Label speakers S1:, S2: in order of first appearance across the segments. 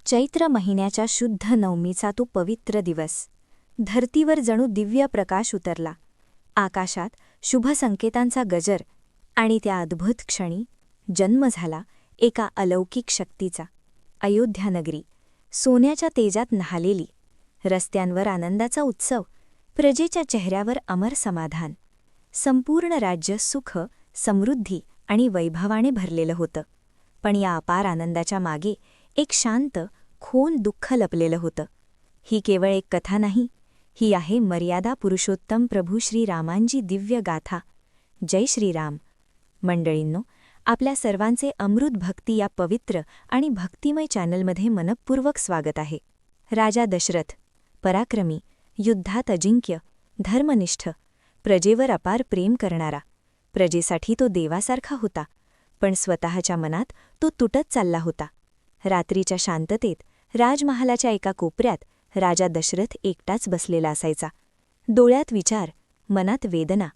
S1: चैत्र महिन्याच्या शुद्ध नवमीचा तो पवित्र दिवस. धरतीवर जणू दिव्य प्रकाश उतरला. आकाशात शुभ संकेतांचा गजर आणि त्या अद्भुत क्षणी जन्म झाला एका अलौकिक शक्तीचा. अयोध्यानगरी सोन्याच्या तेजात न्हालेली, रस्त्यांवर आनंदाचा उत्सव, प्रजेच्या चेहऱ्यावर अमर समाधान. संपूर्ण राज्य सुख, समृद्धी आणि वैभवाने भरलेलं होतं. पण या अपार आनंदाच्या मागे एक शांत, खोल दुःख लपलेलं होतं. ही केवळ एक कथा नाही, ही आहे मर्यादा पुरुषोत्तम प्रभू श्रीरामांची दिव्य गाथा. जय श्रीराम. मंडळींनो, आपल्या सर्वांचे अमृत भक्ती या पवित्र आणि भक्तिमय चॅनलमध्ये मनःपूर्वक स्वागत आहे. राजा दशरथ, पराक्रमी, युद्धात अजिंक्य, धर्मनिष्ठ, प्रजेवर अपार प्रेम करणारा. प्रजेसाठी तो देवासारखा होता, पण स्वतःच्या मनात तो तुटत चालला होता. रात्रीच्या शांततेत राजमहालाच्या एका कोपऱ्यात राजा दशरथ एकटाच बसलेला असायचा. डोळ्यात विचार, मनात वेदना.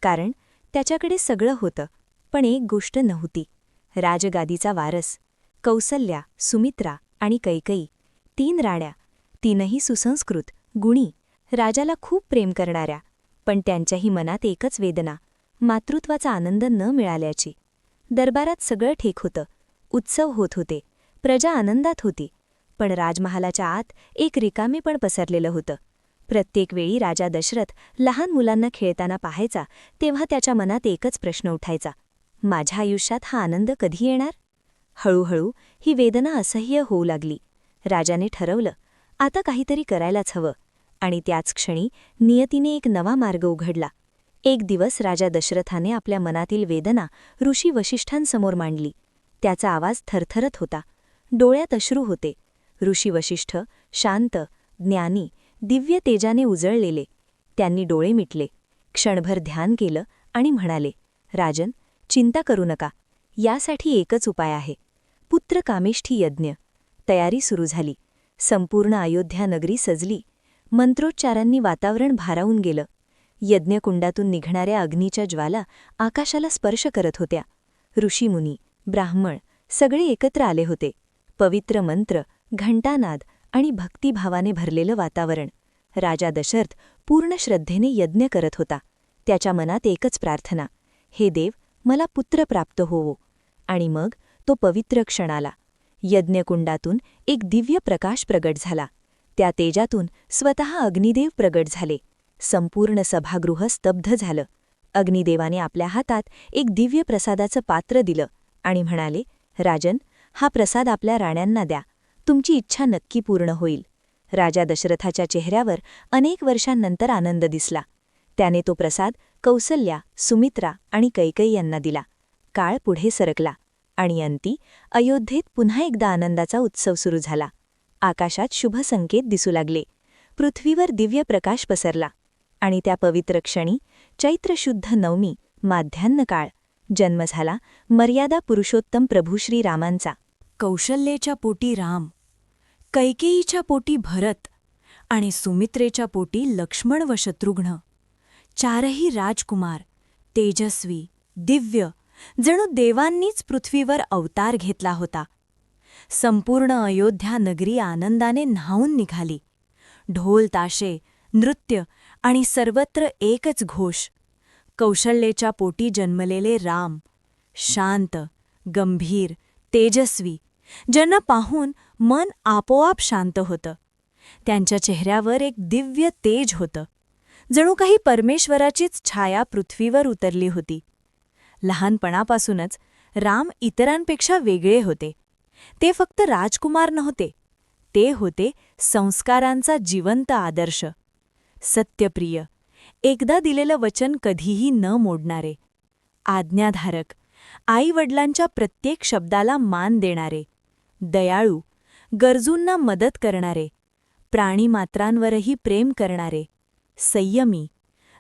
S1: कारण त्याच्याकडे सगळं होतं, पण एक गोष्ट नव्हती. राजगादीचा वारस. कौसल्या, सुमित्रा आणि कैकेयी, 3 राण्या, तीनही सुसंस्कृत, गुणी, राजाला खूप प्रेम करणाऱ्या. पण त्यांच्याही मनात एकच वेदना, मातृत्वाचा आनंद न मिळाल्याची. दरबारात सगळं ठीक होतं, उत्सव होत होते, प्रजा आनंदात होती. पण राजमहालाच्या आत एक रिकामेपण पसरलेलं होतं. प्रत्येक वेळी राजा दशरथ लहान मुलांना खेळताना पाहायचा, तेव्हा त्याच्या मनात एकच प्रश्न उठायचा: माझ्या आयुष्यात हा आनंद कधी येणार? हळूहळू ही वेदना असह्य होऊ लागली. राजाने ठरवलं, आता काहीतरी करायलाच हवं. आणि त्याच क्षणी नियतीने एक नवा मार्ग उघडला. एक दिवस राजा दशरथाने आपल्या मनातील वेदना ऋषी वसिष्ठांसमोर मांडली. त्याचा आवाज थरथरत होता, डोळ्यात अश्रू होते. ऋषी वसिष्ठ, शांत, ज्ञानी, दिव्य तेजाने उजळलेले. त्यांनी डोळे मिटले, क्षणभर ध्यान केलं आणि म्हणाले, राजन, चिंता करू नका. यासाठी एकच उपाय आहे. पुत्रकामेष्ठी यज्ञ. तयारी सुरू झाली. संपूर्ण अयोध्या नगरी सजली. मंत्रोच्चारांनी वातावरण भारावून गेलं. यज्ञकुंडातून निघणाऱ्या अग्नीच्या ज्वाला आकाशाला स्पर्श करत होत्या. ऋषीमुनी, ब्राह्मण सगळे एकत्र आले होते. पवित्र मंत्र, घंटानाद आणि भक्तिभावाने भरलेलं वातावरण. राजा दशरथ पूर्ण श्रद्धेने यज्ञ करत होता. त्याच्या मनात एकच प्रार्थना: हे देव, मला पुत्र प्राप्त होवो. आणि मग तो पवित्र क्षण आला. यज्ञकुंडातून एक दिव्य प्रकाश प्रगट झाला. त्या तेजातून स्वतः अग्निदेव प्रगट झाले. संपूर्ण सभागृह स्तब्ध झालं. अग्निदेवाने आपल्या हातात एक दिव्य प्रसादाचं पात्र दिलं आणि म्हणाले, राजन, हा प्रसाद आपल्या राण्यांना द्या. तुमची इच्छा नक्की पूर्ण होईल. राजा दशरथाच्या चेहऱ्यावर अनेक वर्षांनंतर आनंद दिसला. त्याने तो प्रसाद कौसल्या, सुमित्रा आणि कैकेयी यांना दिला. काळ पुढे सरकला आणि अंती अयोध्येत पुन्हा एकदा आनंदाचा उत्सव सुरू झाला. आकाशात शुभ संकेत दिसू लागले. पृथ्वीवर दिव्य प्रकाश पसरला. आणि त्या पवित्र क्षणी, चैत्र शुद्ध नवमी, माध्यान्ह काळ, जन्म झाला मर्यादा पुरुषोत्तम प्रभू श्रीरामांचा.
S2: कौशल्येच्या पोटी राम, कैकेयीच्या पोटी भरत आणि सुमित्रेच्या पोटी लक्ष्मण व शत्रुघ्न. 4ही राजकुमार, तेजस्वी, दिव्य, जणू देवांनीच पृथ्वीवर अवतार घेतला होता. संपूर्ण अयोध्या नगरी आनंदाने न्हाऊन निघाली. ढोल ताशे, नृत्य आणि सर्वत्र एकच घोष: कौशल्येच्या पोटी जन्मलेले राम, शांत, गंभीर, तेजस्वी, ज्यांना पाहून मन आपोआप शांत होतं. त्यांच्या चेहऱ्यावर एक दिव्य तेज होतं, जणू काही परमेश्वराचीच छाया पृथ्वीवर उतरली होती. लहानपणापासूनच राम इतरांपेक्षा वेगळे होते. ते फक्त राजकुमार नव्हते, ते होते संस्कारांचा जिवंत आदर्श. सत्यप्रिय, एकदा दिलेलं वचन कधीही न मोडणारे. आज्ञाधारक, आईवडिलांच्या प्रत्येक शब्दाला मान देणारे. दयाळू, गरजूंना मदत करणारे. प्राणीमात्रांवरही प्रेम करणारे. संयमी,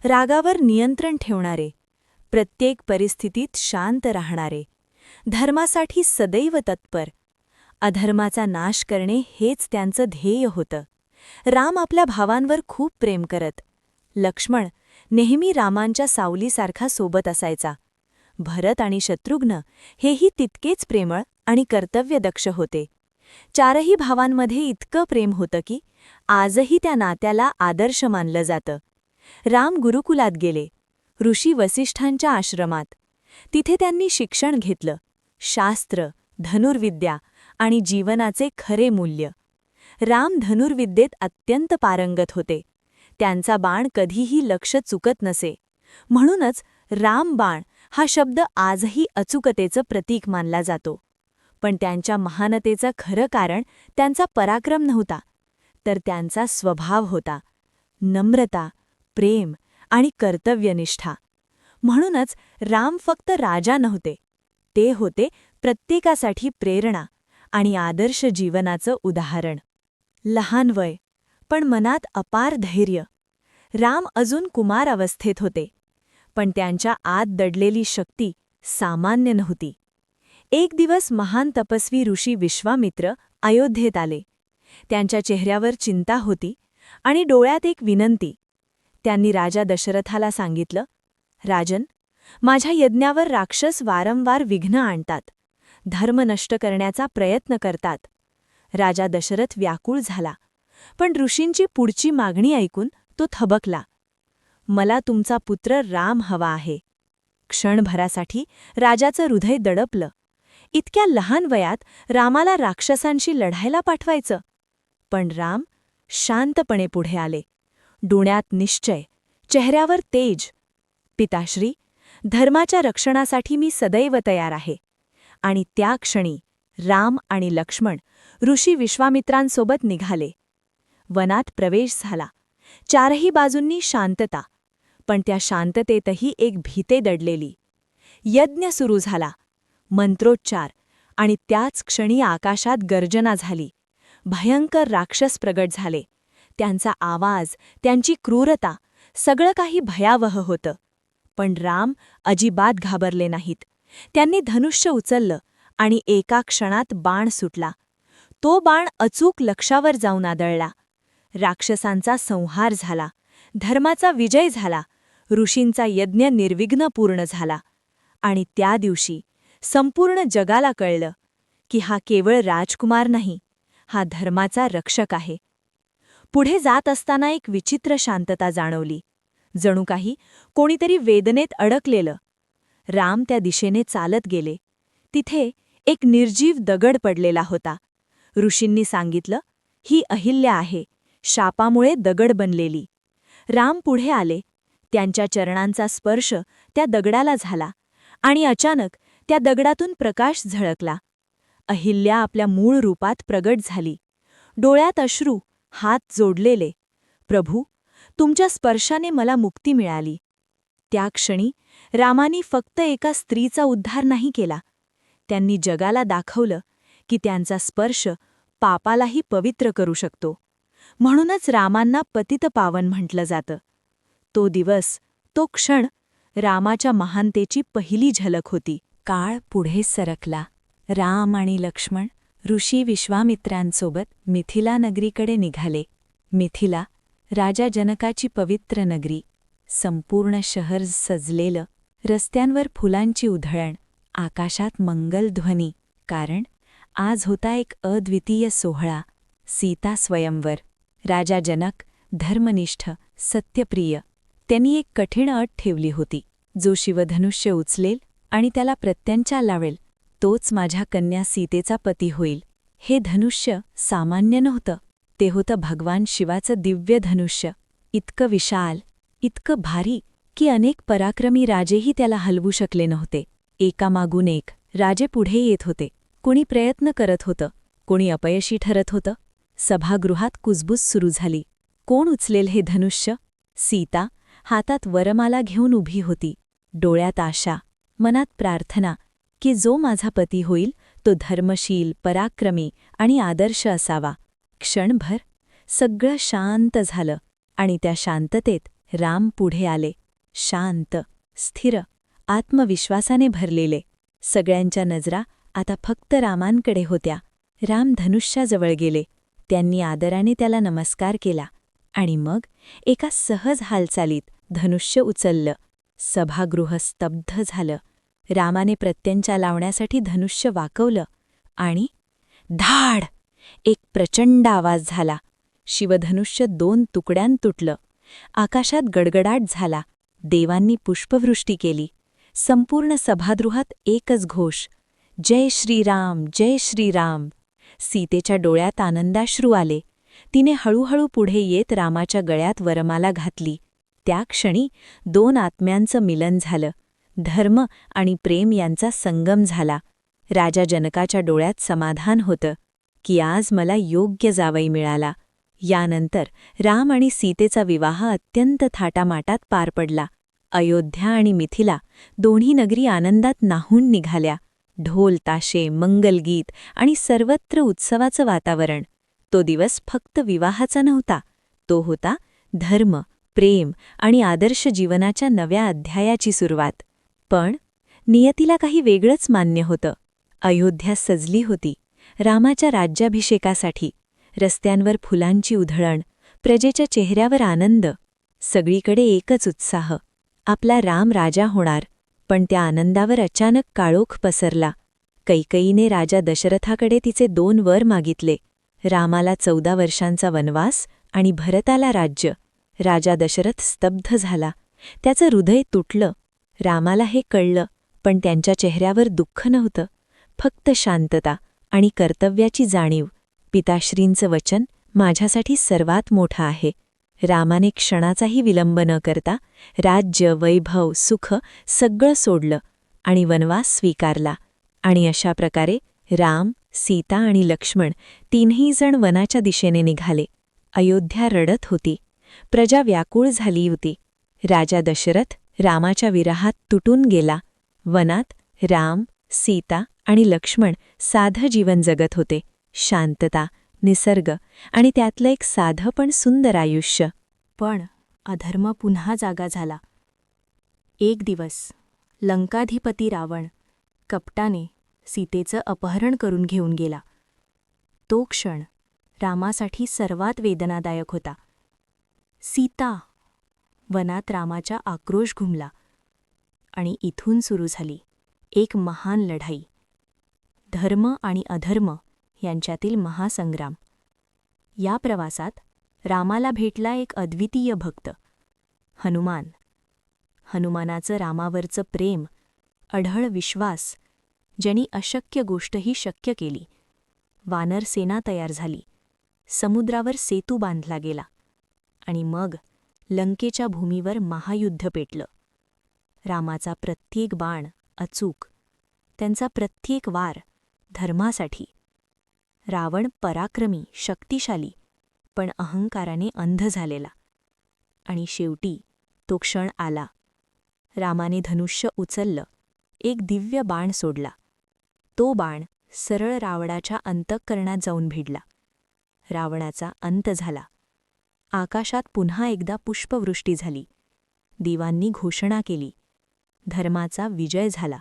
S2: रागावर नियंत्रण ठेवणारे. प्रत्येक परिस्थितीत शांत राहणारे. धर्मासाठी सदैव तत्पर. अधर्माचा नाश करणे हेच त्यांचं ध्येय होतं. राम आपल्या भावांवर खूप प्रेम करत. लक्ष्मण नेहमी रामांच्या सावलीसारखा सोबत असायचा. भरत आणि शत्रुघ्न हेही तितकेच प्रेमळ आणि कर्तव्यदक्ष होते. चारही भावांमध्ये इतकं प्रेम होतं की आजही त्या नात्याला आदर्श मानलं जातं. राम गुरुकुलात गेले, ऋषी वसिष्ठांच्या आश्रमात. तिथे त्यांनी शिक्षण घेतलं, शास्त्र, धनुर्विद्या आणि जीवनाचे खरे मूल्य. राम धनुर्विद्येत अत्यंत पारंगत होते. त्यांचा बाण कधीही लक्ष चुकत नसे. म्हणूनच रामबाण हा शब्द आजही अचूकतेचं प्रतीक मानला जातो. पण त्यांच्या महानतेचं खरं कारण त्यांचा पराक्रम नव्हता, तर त्यांचा स्वभाव होता, नम्रता, प्रेम आणि कर्तव्यनिष्ठा. म्हणूनच राम फक्त राजा नव्हते, ते होते प्रत्येकासाठी प्रेरणा आणि आदर्श जीवनाचं उदाहरण. लहान वय, पण मनात अपार धैर्य. राम अजून कुमार अवस्थेत होते, पण त्यांच्या आत दडलेली शक्ती सामान्य नव्हती. एक दिवस महान तपस्वी ऋषी विश्वामित्र अयोध्येत आले. त्यांच्या चेहऱ्यावर चिंता होती आणि डोळ्यात एक विनंती. त्यांनी राजा दशरथाला सांगितलं, राजन, माझ्या यज्ञावर राक्षस वारंवार विघ्न आणतात, धर्म नष्ट करण्याचा प्रयत्न करतात. राजा दशरथ व्याकुळ झाला, पण ऋषींची पुढची मागणी ऐकून तो थबकला. मला तुमचा पुत्र राम हवा आहे. क्षणभरासाठी राजाचं हृदय दडपलं. इतक्या लहान वयात रामाला राक्षसांशी लढायला पाठवायचं. पण राम शांतपणे पुढे आले, डोळ्यात निश्चय, चेहऱ्यावर तेज. पिताश्री, धर्माच्या रक्षणासाठी मी सदैव तयार आहे. आणि त्या क्षणी राम आणि लक्ष्मण ऋषी विश्वामित्रांसोबत निघाले. वनात प्रवेश झाला. चारही बाजूंनी शांतता, पण त्या शांततेतही एक भीती दडलेली. यज्ञ सुरू झाला, मंत्रोच्चार, आणि त्याच क्षणी आकाशात गर्जना झाली. भयंकर राक्षस प्रगट झाले. त्यांचा आवाज, त्यांची क्रूरता, सगळं काही भयावह होतं. पण राम अजिबात घाबरले नाहीत. त्यांनी धनुष्य उचललं आणि एका क्षणात बाण सुटला. तो बाण अचूक लक्षावर जाऊन आदळला. राक्षसांचा संहार झाला, धर्माचा विजय झाला, ऋषींचा यज्ञ निर्विघ्न पूर्ण झाला. आणि त्या दिवशी संपूर्ण जगाला कळलं की हा केवळ राजकुमार नाही, हा धर्माचा रक्षक आहे. पुढे जात असताना एक विचित्र शांतता जाणवली, जणू काही कोणीतरी वेदनेत अडकलेलं. राम त्या दिशेने चालत गेले. तिथे एक निर्जीव दगड पडलेला होता. ऋषींनी सांगितलं, ही अहिल्या आहे, शापामुळे दगड बनलेली. राम पुढे आले. त्यांच्या चरणांचा स्पर्श त्या दगडाला झाला आणि अचानक त्या दगडातून प्रकाश झळकला. अहिल्या आपल्या मूळ रूपात प्रगट झाली. डोळ्यात अश्रू, हात जोडलेले. प्रभू, तुमच्या स्पर्शाने मला मुक्ती मिळाली. त्या क्षणी रामानी फक्त एका स्त्रीचा उद्धार नाही केला, त्यांनी जगाला दाखवलं की त्यांचा स्पर्श पापालाही पवित्र करू शकतो. म्हणूनच रामांना पतितपावन म्हटलं जातं. तो दिवस, तो क्षण रामाच्या महानतेची पहिली झलक होती. काळ पुढे सरकला. राम आणि लक्ष्मण ऋषी विश्वामित्रांसोबत मिथिला नगरीकडे निघाले. मिथिला, राजा जनकाची पवित्र नगरी. संपूर्ण शहर सजलेलं, रस्त्यांवर फुलांची उधळण, आकाशात मंगलध्वनी. कारण आज होता एक अद्वितीय सोहळा, सीता स्वयंवर. राजा जनक धर्मनिष्ठ, सत्यप्रिय. त्यांनी एक कठीण अट ठेवली होती, जो शिवधनुष्य उचलेल आणि त्याला प्रत्यंचा लावेल, तोच माझ्या कन्या सीतेचा पती होईल. हे धनुष्य सामान्य नव्हतं, ते होतं भगवान शिवाचं दिव्य धनुष्य. इतकं विशाल, इतकं भारी की अनेक पराक्रमी राजेही त्याला हलवू शकले नव्हते. एकामागून एक राजे पुढे येत होते. कोणी प्रयत्न करत होतं, कोणी अपयशी ठरत होतं. सभागृहात कुजबूज सुरू झाली. कोण उचलेल हे धनुष्य? सीता हातात वरमाला घेऊन उभी होती. डोळ्यात आशा, मनात प्रार्थना की जो माझा पती होईल तो धर्मशील, पराक्रमी आणि आदर्श असावा. क्षणभर सगळं शांत झालं आणि त्या शांततेत राम पुढे आले. शांत, स्थिर, आत्मविश्वासाने भरलेले. सगळ्यांच्या नजरा आता फक्त रामांकडे होत्या. राम धनुष्याजवळ गेले. त्यांनी आदराने त्याला नमस्कार केला आणि मग एका सहज हालचालीत धनुष्य उचललं. सभागृह स्तब्ध झालं. रामाने प्रत्यंचा लावण्यासाठी धनुष्य वाकवलं आणि धाड एक प्रचंड आवाज झाला. शिवधनुष्य 2 तुकड्यां तुटलं. आकाशात गडगडाट झाला. देवांनी पुष्पवृष्टी केली. संपूर्ण सभागृहात एकच घोष, जय श्रीराम, जय श्रीराम. सीतेच्या डोळ्यात आनंदाश्रू आले. तिने हळूहळू पुढे येत रामाच्या गळ्यात वरमाला घातली. त्या क्षणी 2 आत्म्यांचं मिलन झालं. धर्म आणि प्रेम यांचा संगम झाला. राजा जनकाच्या डोळ्यात समाधान होतं की आज मला योग्य जावई मिळाला. यानंतर राम आणि सीतेचा विवाह अत्यंत थाटामाटात पार पडला. अयोध्या आणि मिथिला दोन्ही नगरी आनंदात न्हाऊन निघाल्या. ढोल ताशे, मंगलगीत आणि सर्वत्र उत्सवाचं वातावरण. तो दिवस फक्त विवाहाचा नव्हता, तो होता धर्म, प्रेम आणि आदर्श जीवनाच्या नव्या अध्यायाची सुरुवात. पण नियतीला काही वेगळंच मान्य होतं. अयोध्या सजली होती रामाच्या राज्याभिषेकासाठी. रस्त्यांवर फुलांची उधळण, प्रजेच्या चेहऱ्यावर आनंद. सगळीकडे एकच उत्साह, आपला राम राजा होणार. पण त्या आनंदावर अचानक काळोख पसरला. कैकेयीने राजा दशरथाकडे तिचे 2 वर मागितले. रामाला 14 वर्षांचा वनवास आणि भरताला राज्य. राजा दशरथ स्तब्ध झाला. त्याचं हृदय तुटलं. रामाला हे कळलं, पण त्यांच्या चेहऱ्यावर दुःख नव्हतं, फक्त शांतता आणि कर्तव्याची जाणीव. पिताश्रींचं वचन माझ्यासाठी सर्वात मोठं आहे. रामाने क्षणाचाही विलंब न करता राज्य, वैभव, सुख सगळं सोडलं आणि वनवास स्वीकारला. आणि अशा प्रकारे राम, सीता आणि लक्ष्मण 3ही जण वनाच्या दिशेने निघाले. अयोध्या रडत होती. प्रजा व्याकुळ झाली होती. राजा दशरथ रामाच्या विरहात तुटून गेला. वनात राम, सीता आणि लक्ष्मण साधं जीवन जगत होते. शांतता, निसर्ग आणि त्यातलं एक साधं पण सुंदर आयुष्य.
S1: पण अधर्म पुन्हा जागा झाला. एक दिवस लंकाधिपती रावण कपटाने सीतेचं अपहरण करून घेऊन गेला. तो क्षण रामासाठी सर्वात वेदनादायक होता. सीता! वनात रामाचा आक्रोश घुमला. आणि इथून सुरू झाली एक महान लढाई. धर्म आणि अधर्म यांच्यातील महासंग्राम. या प्रवासात रामाला भेटला एक अद्वितीय भक्त, हनुमान. हनुमानाचं रामावरचं प्रेम, अढळ विश्वास, ज्यांनी अशक्य गोष्टही शक्य केली. वानर सेना तयार झाली. समुद्रावर सेतू बांधला गेला. आणि मग लंकेच्या भूमीवर महायुद्ध पेटलं. रामाचा प्रत्येक बाण अचूक, त्यांचा प्रत्येक वार धर्मासाठी. रावण पराक्रमी, शक्तिशाली, पण अहंकाराने अंध झालेला. आणि शेवटी तो क्षण आला. रामाने धनुष्य उचललं, एक दिव्य बाण सोडला. तो बाण सरळ रावणाच्या अंतःकरणात जाऊन भिडला. रावणाचा अंत झाला. आकाशात पुन्हा एकदा पुष्पवृष्टी झाली. देवांनी घोषणा केली, धर्माचा विजय झाला,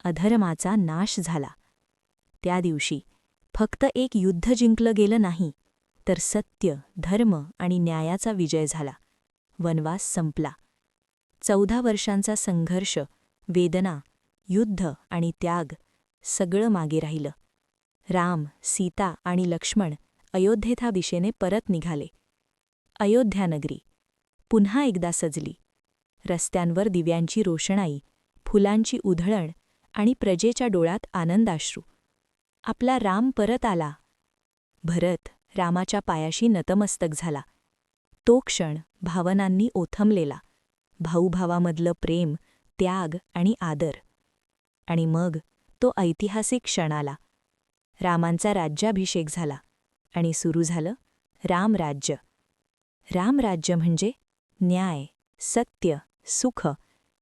S1: अधर्माचा नाश झाला. त्या दिवशी फक्त एक युद्ध जिंकलं गेलं नाही, तर सत्य, धर्म आणि न्यायाचा विजय झाला. वनवास संपला. 14 वर्षांचा संघर्ष, वेदना, युद्ध आणि त्याग सगळं मागे राहिलं. राम, सीता आणि लक्ष्मण अयोध्येच्या दिशेने परत निघाले. अयोध्यानगरी पुन्हा एकदा सजली. रस्त्यांवर दिव्यांची रोषणाई, फुलांची उधळण आणि प्रजेच्या डोळ्यात आनंदाश्रू. आपला राम परत आला. भरत रामाच्या पायाशी नतमस्तक झाला. तो क्षण भावनांनी ओथंबलेला. भाऊभावामधलं प्रेम, त्याग आणि आदर. आणि मग तो ऐतिहासिक क्षण आला. रामांचा राज्याभिषेक झाला आणि सुरू झालं रामराज्य. रामराज्य म्हणजे न्याय, सत्य, सुख,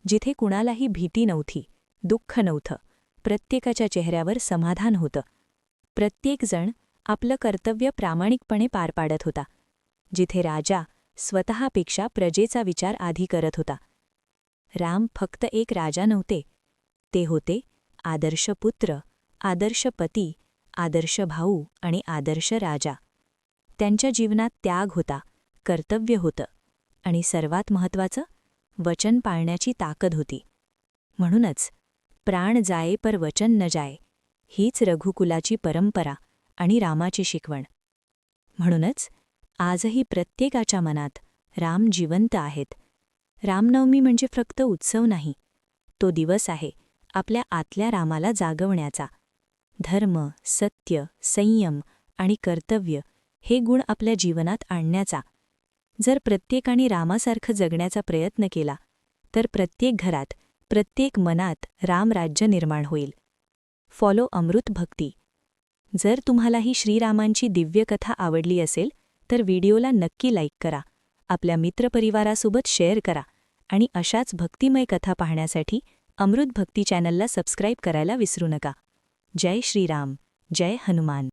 S1: जिथे कुणालाही भीती नव्हती, दुःख नव्हतं, प्रत्येकाच्या चेहऱ्यावर समाधान होतं. प्रत्येकजण आपलं कर्तव्य प्रामाणिकपणे पार पाडत होता. जिथे राजा स्वतःपेक्षा प्रजेचा विचार आधी करत होता. राम फक्त एक राजा नव्हते, ते होते आदर्श पुत्र, आदर्श पती, आदर्श भाऊ आणि आदर्श राजा. त्यांच्या जीवनात त्याग होता, कर्तव्य होतं आणि सर्वात महत्त्वाचं वचन पाळण्याची ताकद होती. म्हणूनच प्राण जाये पर वचन न जाये हीच रघुकुलाची परंपरा
S2: आणि रामाची शिकवण. म्हणूनच आजही प्रत्येकाच्या मनात राम जिवंत आहेत. रामनवमी म्हणजे फक्त उत्सव नाही, तो दिवस आहे आपल्या आतल्या रामाला जागवण्याचा. धर्म, सत्य, संयम आणि कर्तव्य हे गुण आपल्या जीवनात आणण्याचा. जर प्रत्येकाने रामासारखं जगण्याचा प्रयत्न केला तर प्रत्येक घरात, प्रत्येक मनात रामराज्य निर्माण होईल. फॉलो अमृत भक्ती. जर तुम्हाला ही श्रीरामांची दिव्य कथा आवडली असेल तर व्हिडिओला नक्की लाईक करा, आपल्या मित्रपरिवारासोबत शेअर करा आणि अशाच भक्तिमय कथा पाहण्यासाठी अमृत भक्ती चॅनलला सबस्क्राईब करायला विसरू नका. जय श्रीराम, जय हनुमान.